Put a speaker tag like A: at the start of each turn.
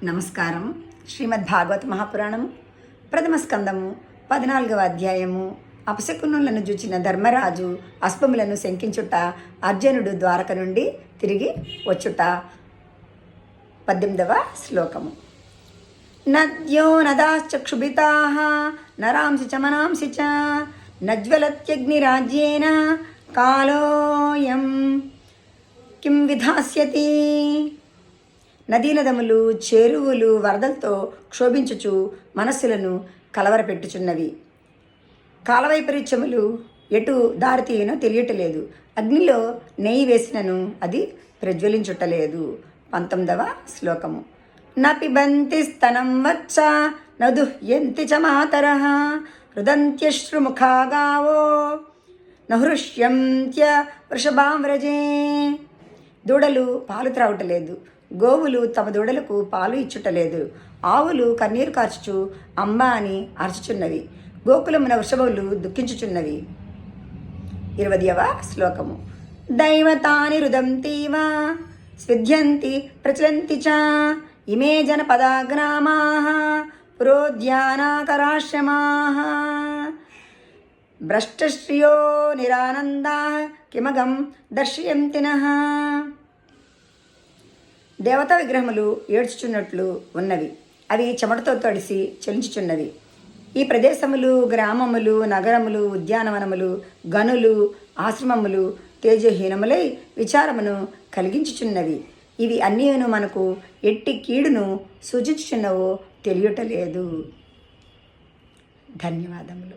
A: నమస్కారం. శ్రీమద్ భాగవత మహాపురాణము ప్రథమ స్కందము 14వ అధ్యాయము. అపశకునులను జూచిన ధర్మరాజు అశ్వములను శంకించుట, అర్జునుడు ద్వారక నుండి తిరిగి వచ్చుట. 18వ శ్లోకము. నద్యో నదాశ్చక్షుభితాః నరాంసి చ మనాంసి చ నజ్వలత్యగ్నిరాజ్యేన కాలోయం కిం విధాస్యతి. నదీనదములు, చెరువులు వరదలతో క్షోభించుచు మనస్సులను కలవరపెట్టుచున్నవి. కాలవైపరీత్యములు ఎటు దారితీయనో తెలియటలేదు. అగ్నిలో నెయ్యి వేసినను అది ప్రజ్వలించుటలేదు. 19వ శ్లోకము. నపిబంతి స్తనం వచ్చ నదుహ్యంతి చ మాతరః రుదంత్యశ్రుముఖా గావో నహృష్యంత్య వృషభావ్రజే. దూడలు పాలు త్రావటలేదు, గోవులు తమ దూడలకు పాలు ఇచ్చుటలేదు. ఆవులు కన్నీరు కార్చుచు అమ్మ అని అరచుచున్నవి. గోకులమున వృషభములు దుఃఖించుచున్నవి. 20వ శ్లోకము. దైవతాని రుదంతీవ స్విధ్యంతి ప్రచలంతి చ ఇమే జనపదా గ్రామాః పురోద్యానాకరాశ్రమాః భ్రష్టశ్రియో నిరానందాః కిమగం దర్శయంతి నః. దేవతా విగ్రహములు ఏడ్చుచున్నట్లు ఉన్నవి. అవి చెమటతో తడిసి చలించుచున్నవి. ఈ ప్రదేశములు, గ్రామములు, నగరములు, ఉద్యానవనములు, గనులు, ఆశ్రమములు తేజహీనములై విచారమును కలిగించుచున్నవి. ఇవి అన్నీను మనకు ఎట్టి కీడును సూచించుచున్నవో తెలియటలేదు. ధన్యవాదములు.